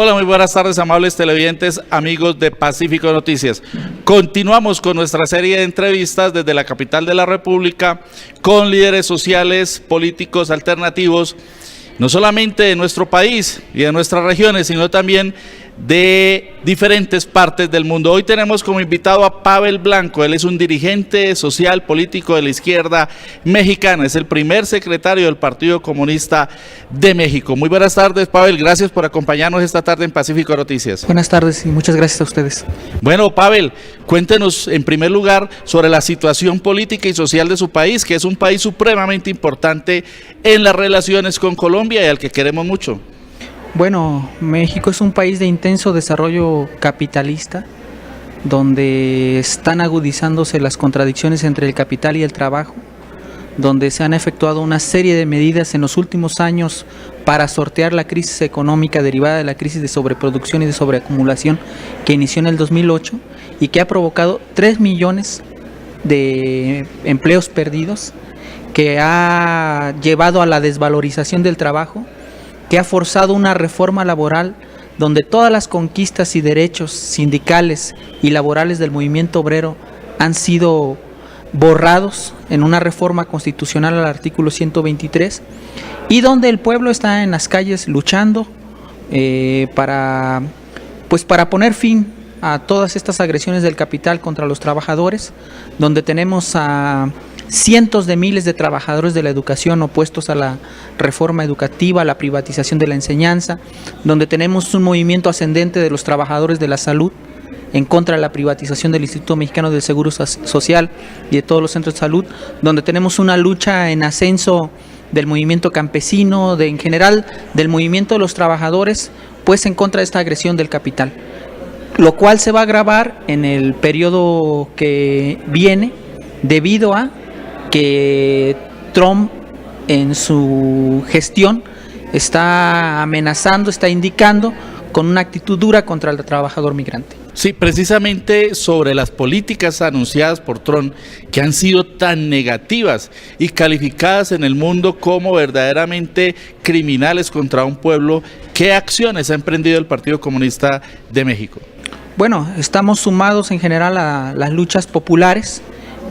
Hola, muy buenas tardes, amables televidentes, amigos de Pacífico Noticias. Continuamos con nuestra serie de entrevistas desde la capital de la República con líderes sociales, políticos, alternativos, no solamente de nuestro país y de nuestras regiones, sino también de diferentes partes del mundo. Hoy tenemos como invitado a Pavel Blanco. Él es un dirigente social político de la izquierda mexicana, es el primer secretario del Partido Comunista de México. Muy buenas tardes, Pavel, gracias por acompañarnos esta tarde en Pacífico Noticias. Buenas tardes y muchas gracias a ustedes. Bueno, Pavel, cuéntenos en primer lugar sobre la situación política y social de su país, que es un país supremamente importante en las relaciones con Colombia y al que queremos mucho. Bueno, México es un país de intenso desarrollo capitalista, donde están agudizándose las contradicciones entre el capital y el trabajo, donde se han efectuado una serie de medidas en los últimos años para sortear la crisis económica derivada de la crisis de sobreproducción y de sobreacumulación que inició en el 2008 y que ha provocado 3 millones de empleos perdidos, que ha llevado a la desvalorización del trabajo, que ha forzado una reforma laboral donde todas las conquistas y derechos sindicales y laborales del movimiento obrero han sido borrados en una reforma constitucional al artículo 123, y donde el pueblo está en las calles luchando para poner fin a todas estas agresiones del capital contra los trabajadores, donde tenemos a cientos de miles de trabajadores de la educación opuestos a la reforma educativa, a la privatización de la enseñanza, donde tenemos un movimiento ascendente de los trabajadores de la salud en contra de la privatización del Instituto Mexicano del Seguro Social y de todos los centros de salud, donde tenemos una lucha en ascenso del movimiento campesino, en general del movimiento de los trabajadores, pues en contra de esta agresión del capital, lo cual se va a agravar en el periodo que viene debido a que Trump en su gestión está amenazando, está indicando con una actitud dura contra el trabajador migrante. Sí, precisamente sobre las políticas anunciadas por Trump, que han sido tan negativas y calificadas en el mundo como verdaderamente criminales contra un pueblo, ¿qué acciones ha emprendido el Partido Comunista de México? Bueno, estamos sumados en general a las luchas populares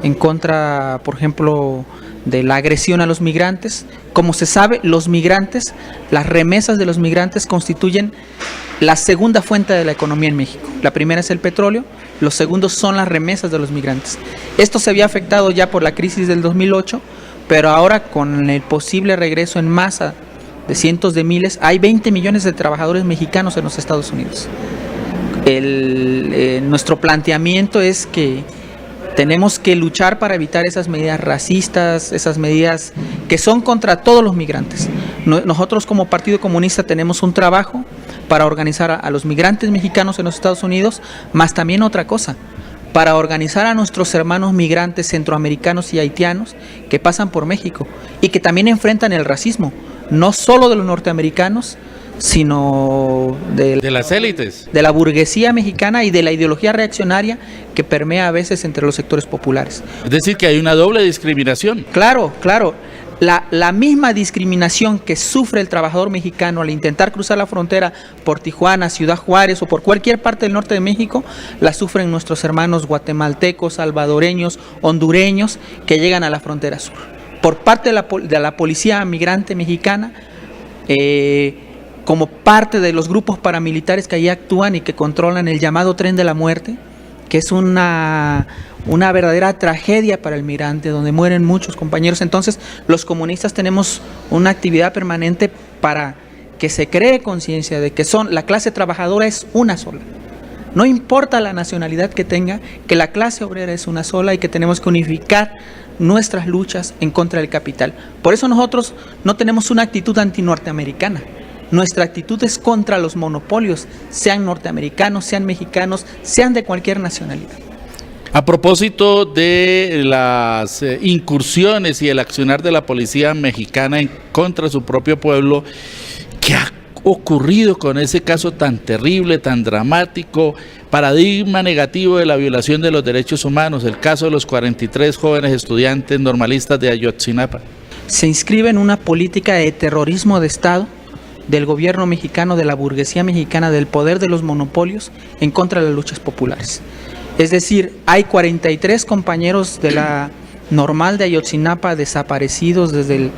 en contra, por ejemplo, de la agresión a los migrantes. Como se sabe, los migrantes, las remesas de los migrantes constituyen la segunda fuente de la economía en México. La primera es el petróleo, los segundos son las remesas de los migrantes. Esto se había afectado ya por la crisis del 2008, pero ahora con el posible regreso en masa de cientos de miles, hay 20 millones de trabajadores mexicanos en los Estados Unidos. Nuestro planteamiento es que tenemos que luchar para evitar esas medidas racistas, esas medidas que son contra todos los migrantes. Nosotros como Partido Comunista tenemos un trabajo para organizar a los migrantes mexicanos en los Estados Unidos, más también otra cosa, para organizar a nuestros hermanos migrantes centroamericanos y haitianos que pasan por México y que también enfrentan el racismo, no solo de los norteamericanos, sino de las élites, de la burguesía mexicana y de la ideología reaccionaria que permea a veces entre los sectores populares. Es decir, que hay una doble discriminación. Claro, claro. La misma discriminación que sufre el trabajador mexicano al intentar cruzar la frontera por Tijuana, Ciudad Juárez o por cualquier parte del norte de México, la sufren nuestros hermanos guatemaltecos, salvadoreños, hondureños que llegan a la frontera sur. Por parte de la policía migrante mexicana, como parte de los grupos paramilitares que allí actúan y que controlan el llamado Tren de la Muerte, que es una verdadera tragedia para el migrante, donde mueren muchos compañeros. Entonces, los comunistas tenemos una actividad permanente para que se cree conciencia de que la clase trabajadora es una sola. No importa la nacionalidad que tenga, que la clase obrera es una sola y que tenemos que unificar nuestras luchas en contra del capital. Por eso nosotros no tenemos una actitud anti-norteamericana. Nuestra actitud es contra los monopolios, sean norteamericanos, sean mexicanos, sean de cualquier nacionalidad. A propósito de las incursiones y el accionar de la policía mexicana en contra de su propio pueblo, ¿qué ha ocurrido con ese caso tan terrible, tan dramático, paradigma negativo de la violación de los derechos humanos, el caso de los 43 jóvenes estudiantes normalistas de Ayotzinapa? Se inscribe en una política de terrorismo de Estado del gobierno mexicano, de la burguesía mexicana, del poder de los monopolios en contra de las luchas populares. Es decir, hay 43 compañeros de la Normal de Ayotzinapa desaparecidos desde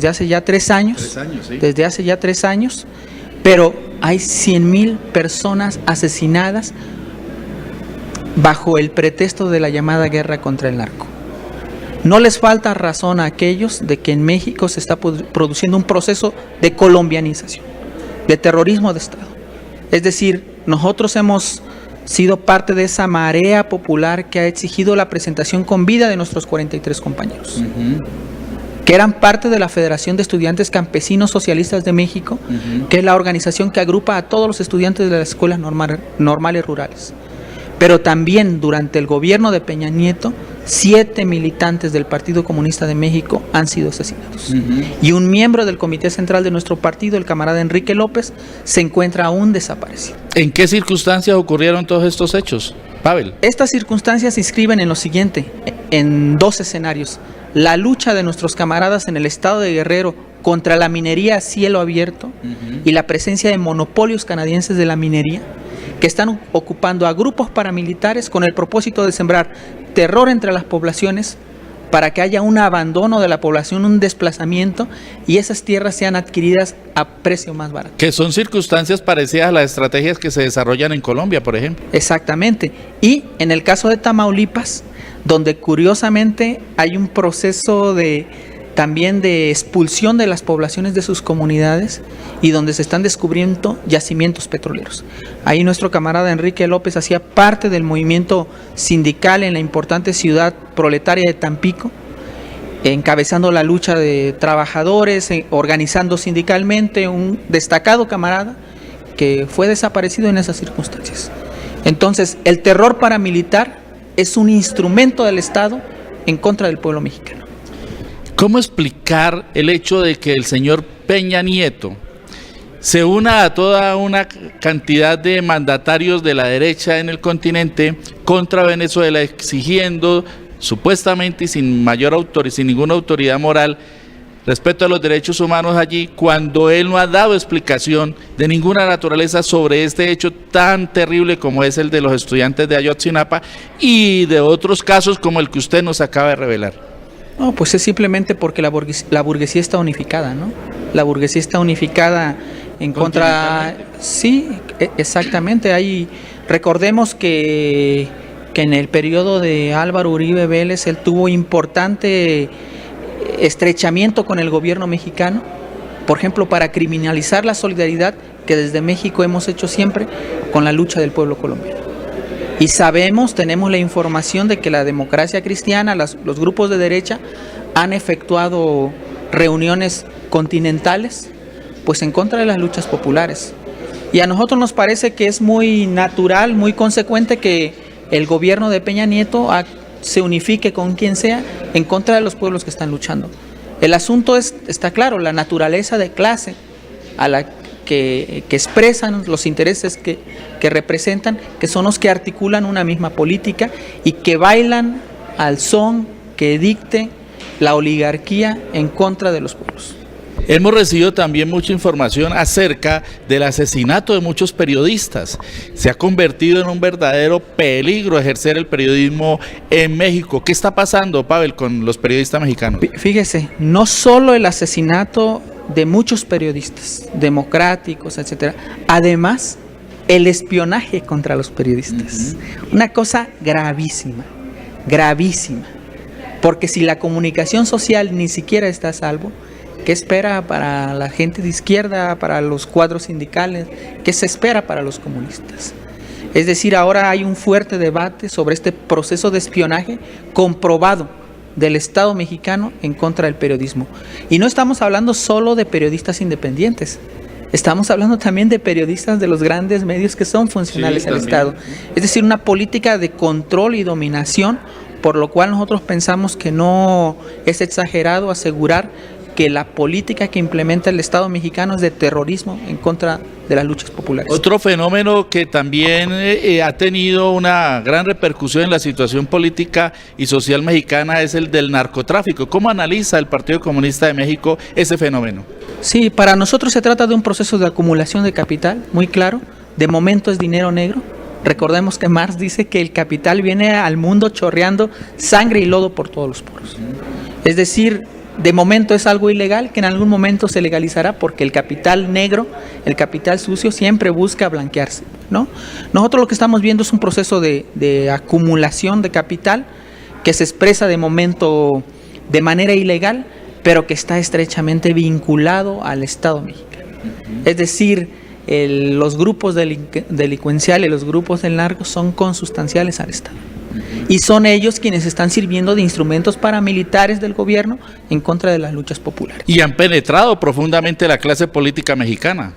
hace ya 3 años. 3 años, sí. Desde hace ya 3 años, pero hay 100,000 personas asesinadas bajo el pretexto de la llamada guerra contra el narco. No les falta razón a aquellos de que en México se está produciendo un proceso de colombianización, de terrorismo de Estado. Es decir, nosotros hemos sido parte de esa marea popular que ha exigido la presentación con vida de nuestros 43 compañeros, que eran parte de la Federación de Estudiantes Campesinos Socialistas de México, que es la organización que agrupa a todos los estudiantes de las escuelas normales rurales. Pero también durante el gobierno de Peña Nieto, 7 militantes del Partido Comunista de México han sido asesinados. Y un miembro del Comité Central de nuestro partido, el camarada Enrique López, se encuentra aún desaparecido. ¿En qué circunstancias ocurrieron todos estos hechos, Pavel? Estas circunstancias se inscriben en lo siguiente, en 2 escenarios. La lucha de nuestros camaradas en el estado de Guerrero contra la minería a cielo abierto y la presencia de monopolios canadienses de la minería, que están ocupando a grupos paramilitares con el propósito de sembrar terror entre las poblaciones para que haya un abandono de la población, un desplazamiento, y esas tierras sean adquiridas a precio más barato. Que son circunstancias parecidas a las estrategias que se desarrollan en Colombia, por ejemplo. Exactamente. Y en el caso de Tamaulipas, donde curiosamente hay un proceso también de expulsión de las poblaciones de sus comunidades y donde se están descubriendo yacimientos petroleros. Ahí nuestro camarada Enrique López hacía parte del movimiento sindical en la importante ciudad proletaria de Tampico, encabezando la lucha de trabajadores, organizando sindicalmente, un destacado camarada que fue desaparecido en esas circunstancias. Entonces, el terror paramilitar es un instrumento del Estado en contra del pueblo mexicano. ¿Cómo explicar el hecho de que el señor Peña Nieto se una a toda una cantidad de mandatarios de la derecha en el continente contra Venezuela, exigiendo supuestamente y sin ninguna autoridad moral respecto a los derechos humanos allí, cuando él no ha dado explicación de ninguna naturaleza sobre este hecho tan terrible como es el de los estudiantes de Ayotzinapa y de otros casos como el que usted nos acaba de revelar? No, pues es simplemente porque la burguesía está unificada, ¿no? La burguesía está unificada en contra... Sí, exactamente. Recordemos que en el periodo de Álvaro Uribe Vélez él tuvo importante estrechamiento con el gobierno mexicano, por ejemplo, para criminalizar la solidaridad que desde México hemos hecho siempre con la lucha del pueblo colombiano. Y tenemos la información de que la democracia cristiana, los grupos de derecha han efectuado reuniones continentales pues en contra de las luchas populares. Y a nosotros nos parece que es muy natural, muy consecuente que el gobierno de Peña Nieto se unifique con quien sea en contra de los pueblos que están luchando. El asunto está claro, la naturaleza de clase a la que expresan los intereses que representan, que son los que articulan una misma política y que bailan al son que dicte la oligarquía en contra de los pueblos. Hemos recibido también mucha información acerca del asesinato de muchos periodistas. Se ha convertido en un verdadero peligro ejercer el periodismo en México. ¿Qué está pasando, Pavel, con los periodistas mexicanos? Fíjese, no solo el asesinato de muchos periodistas democráticos, etcétera, además el espionaje contra los periodistas. Una cosa gravísima, porque si la comunicación social ni siquiera está a salvo, ¿qué espera para la gente de izquierda, para los cuadros sindicales? ¿Qué se espera para los comunistas? Es decir, ahora hay un fuerte debate sobre este proceso de espionaje comprobado del Estado mexicano en contra del periodismo. Y no estamos hablando solo de periodistas independientes, estamos hablando también de periodistas de los grandes medios que son funcionales al Estado. Es decir, una política de control y dominación, por lo cual nosotros pensamos que no es exagerado asegurar que la política que implementa el Estado mexicano es de terrorismo en contra de las luchas populares. Otro fenómeno que también ha tenido una gran repercusión en la situación política y social mexicana es el del narcotráfico. ¿Cómo analiza el Partido Comunista de México ese fenómeno? Sí, para nosotros se trata de un proceso de acumulación de capital, muy claro. De momento es dinero negro. Recordemos que Marx dice que el capital viene al mundo chorreando sangre y lodo por todos los poros. Es decir, de momento es algo ilegal que en algún momento se legalizará porque el capital negro, el capital sucio siempre busca blanquearse, ¿no? Nosotros lo que estamos viendo es un proceso de acumulación de capital que se expresa de momento de manera ilegal, pero que está estrechamente vinculado al Estado mexicano. Es decir, los grupos delincuenciales, los grupos del narco son consustanciales al Estado. Y son ellos quienes están sirviendo de instrumentos paramilitares del gobierno en contra de las luchas populares. Y han penetrado profundamente la clase política mexicana.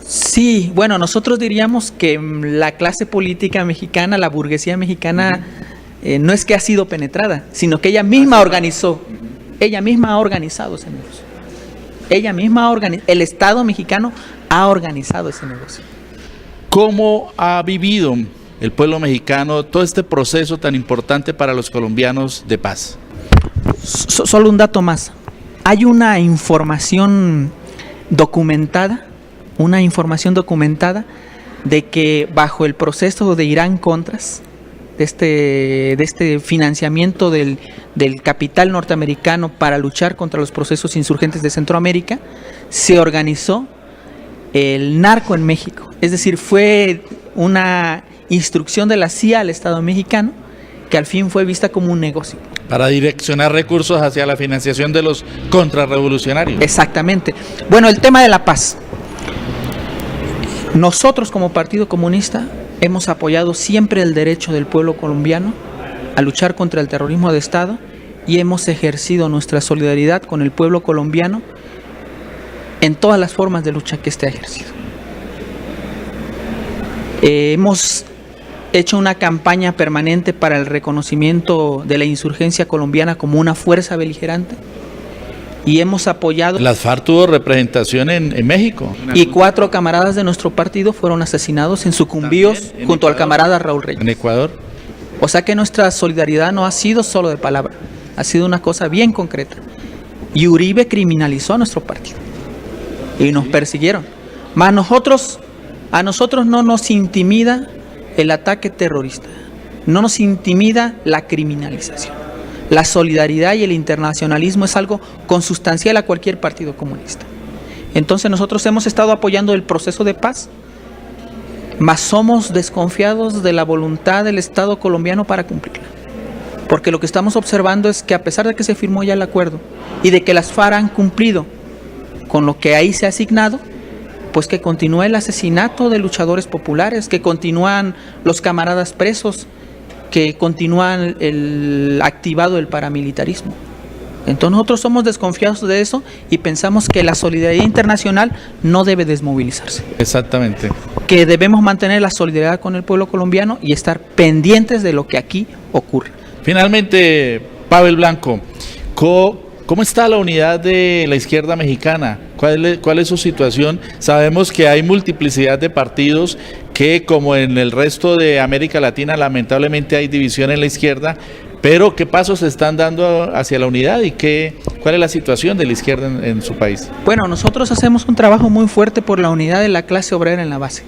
Sí, bueno, nosotros diríamos que la clase política mexicana, la burguesía mexicana, no es que ha sido penetrada, sino que ella misma organizó, ella misma ha organizado ese negocio. Ella misma el Estado mexicano ha organizado ese negocio. ¿Cómo ha vivido el pueblo mexicano todo este proceso tan importante para los colombianos de paz? Solo un dato más. Hay una información documentada de que bajo el proceso de Irán-Contras, de este financiamiento del capital norteamericano para luchar contra los procesos insurgentes de Centroamérica, se organizó el narco en México. Es decir, fue una instrucción de la CIA al Estado mexicano que al fin fue vista como un negocio. Para direccionar recursos hacia la financiación de los contrarrevolucionarios. Exactamente. Bueno, el tema de la paz. Nosotros como Partido Comunista hemos apoyado siempre el derecho del pueblo colombiano a luchar contra el terrorismo de Estado y hemos ejercido nuestra solidaridad con el pueblo colombiano en todas las formas de lucha que esté ejercido. Hemos hecho una campaña permanente para el reconocimiento de la insurgencia colombiana como una fuerza beligerante y hemos apoyado... Las FARC tuvo representación en México. Y 4 camaradas de nuestro partido fueron asesinados en Sucumbíos junto al camarada Raúl Reyes. En Ecuador. O sea que nuestra solidaridad no ha sido solo de palabra, ha sido una cosa bien concreta. Y Uribe criminalizó a nuestro partido y nos persiguieron. Mas a nosotros no nos intimida el ataque terrorista, no nos intimida la criminalización. La solidaridad y el internacionalismo es algo consustancial a cualquier partido comunista. Entonces nosotros hemos estado apoyando el proceso de paz, mas somos desconfiados de la voluntad del Estado colombiano para cumplirla. Porque lo que estamos observando es que a pesar de que se firmó ya el acuerdo y de que las FARC han cumplido con lo que ahí se ha asignado, pues que continúa el asesinato de luchadores populares, que continúan los camaradas presos, que continúan el activado del paramilitarismo. Entonces nosotros somos desconfiados de eso y pensamos que la solidaridad internacional no debe desmovilizarse. Exactamente. Que debemos mantener la solidaridad con el pueblo colombiano y estar pendientes de lo que aquí ocurre. Finalmente, Pavel Blanco, ¿cómo está la unidad de la izquierda mexicana? ¿Cuál es su situación? Sabemos que hay multiplicidad de partidos, que como en el resto de América Latina lamentablemente hay división en la izquierda, pero ¿qué pasos se están dando hacia la unidad y cuál es la situación de la izquierda en su país? Bueno, nosotros hacemos un trabajo muy fuerte por la unidad de la clase obrera en la base.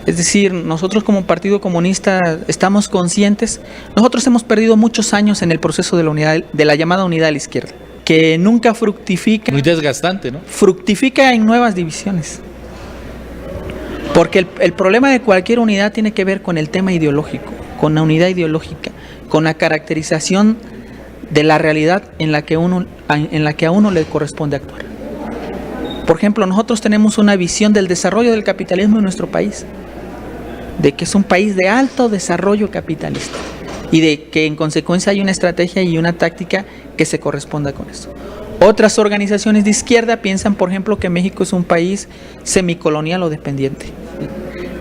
Es decir, nosotros como Partido Comunista estamos conscientes, nosotros hemos perdido muchos años en el proceso de la unidad, de la llamada unidad de la izquierda, que nunca fructifica. Muy desgastante, ¿no? Fructifica en nuevas divisiones. Porque el problema de cualquier unidad tiene que ver con el tema ideológico, con la unidad ideológica, con la caracterización de la realidad en la que a uno le corresponde actuar. Por ejemplo, nosotros tenemos una visión del desarrollo del capitalismo en nuestro país, de que es un país de alto desarrollo capitalista y de que en consecuencia hay una estrategia y una táctica que se corresponda con eso. Otras organizaciones de izquierda piensan, por ejemplo, que México es un país semicolonial o dependiente.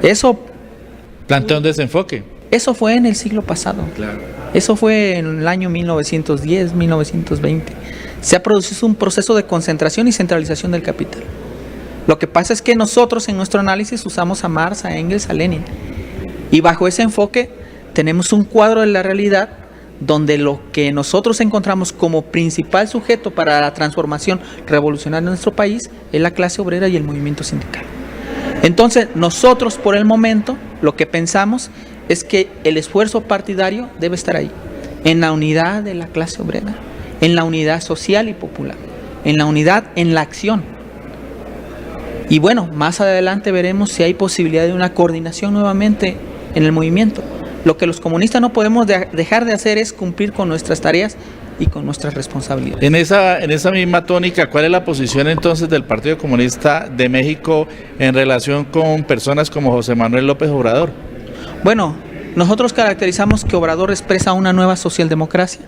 Eso plantea un desenfoque. Eso fue en el siglo pasado. Claro. Eso fue en el año 1910, 1920. se ha producido un proceso de concentración y centralización del capital. Lo que pasa es que nosotros en nuestro análisis usamos a Marx, a Engels, a Lenin. Y bajo ese enfoque tenemos un cuadro de la realidad donde lo que nosotros encontramos como principal sujeto para la transformación revolucionaria de nuestro país es la clase obrera y el movimiento sindical. Entonces, nosotros por el momento lo que pensamos es que el esfuerzo partidario debe estar ahí, en la unidad de la clase obrera, en la unidad social y popular, en la unidad en la acción. Y bueno, más adelante veremos si hay posibilidad de una coordinación nuevamente en el movimiento. Lo que los comunistas no podemos dejar de hacer es cumplir con nuestras tareas y con nuestras responsabilidades. En esa misma tónica, ¿cuál es la posición entonces del Partido Comunista de México en relación con personas como José Manuel López Obrador? Bueno, nosotros caracterizamos que Obrador expresa una nueva socialdemocracia.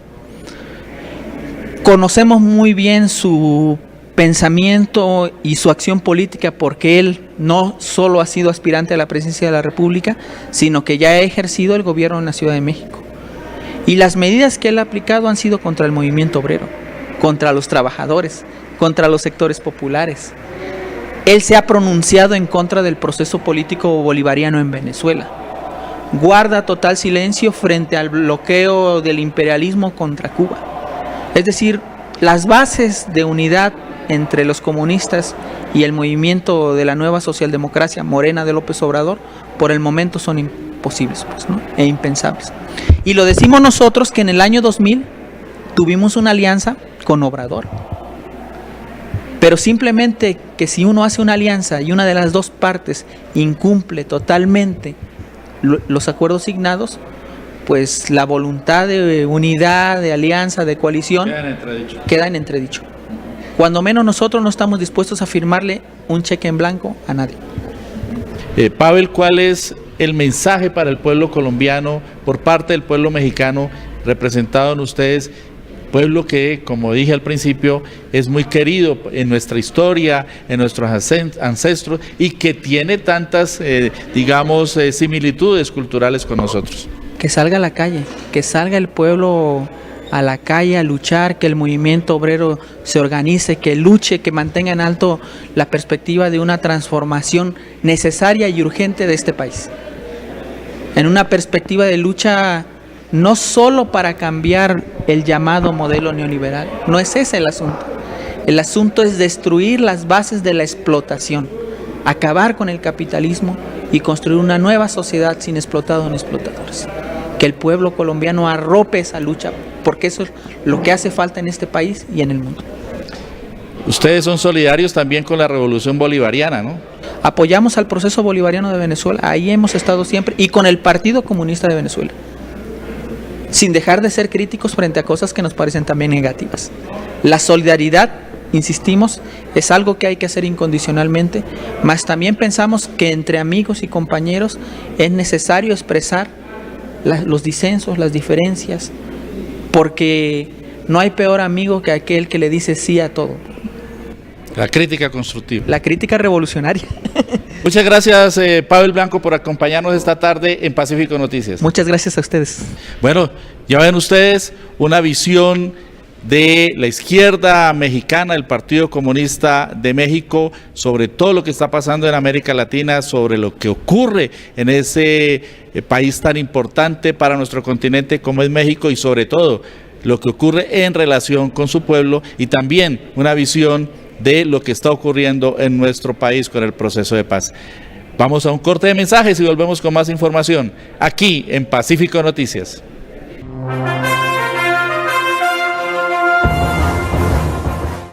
Conocemos muy bien su pensamiento y su acción política porque él no solo ha sido aspirante a la presidencia de la República, sino que ya ha ejercido el gobierno en la Ciudad de México. Y las medidas que él ha aplicado han sido contra el movimiento obrero, contra los trabajadores, contra los sectores populares. Él se ha pronunciado en contra del proceso político bolivariano en Venezuela. Guarda total silencio frente al bloqueo del imperialismo contra Cuba. Es decir, las bases de unidad entre los comunistas y el movimiento de la nueva socialdemocracia morena de López Obrador, por el momento son imposibles, pues, ¿no? E impensables. Y lo decimos nosotros que en el año 2000 tuvimos una alianza con Obrador. Pero simplemente que si uno hace una alianza y una de las dos partes incumple totalmente los acuerdos signados, pues la voluntad de unidad, de alianza, de coalición queda en entredicho. Cuando menos nosotros no estamos dispuestos a firmarle un cheque en blanco a nadie. Pavel, ¿cuál es el mensaje para el pueblo colombiano por parte del pueblo mexicano representado en ustedes? Pueblo que, como dije al principio, es muy querido en nuestra historia, en nuestros ancestros y que tiene tantas, similitudes culturales con nosotros. Que salga a la calle, que salga el pueblo a la calle a luchar, que el movimiento obrero se organice, que luche, que mantenga en alto la perspectiva de una transformación necesaria y urgente de este país. En una perspectiva de lucha no solo para cambiar el llamado modelo neoliberal, no es ese el asunto. El asunto es destruir las bases de la explotación, acabar con el capitalismo y construir una nueva sociedad sin explotados ni explotadores. Que el pueblo colombiano arrope esa lucha, porque eso es lo que hace falta en este país y en el mundo. Ustedes son solidarios también con la revolución bolivariana, ¿no? Apoyamos al proceso bolivariano de Venezuela, ahí hemos estado siempre, y con el Partido Comunista de Venezuela, sin dejar de ser críticos frente a cosas que nos parecen también negativas. La solidaridad, insistimos, es algo que hay que hacer incondicionalmente, mas también pensamos que entre amigos y compañeros es necesario expresar los disensos, las diferencias, porque no hay peor amigo que aquel que le dice sí a todo. La crítica constructiva. La crítica revolucionaria. Muchas gracias, Pavel Blanco, por acompañarnos esta tarde en Pacífico Noticias. Muchas gracias a ustedes. Bueno, ya ven ustedes una visión de la izquierda mexicana, el Partido Comunista de México, sobre todo lo que está pasando en América Latina, sobre lo que ocurre en ese país tan importante para nuestro continente como es México y sobre todo lo que ocurre en relación con su pueblo y también una visión de lo que está ocurriendo en nuestro país con el proceso de paz. Vamos a un corte de mensajes y volvemos con más información aquí en Pacífico Noticias.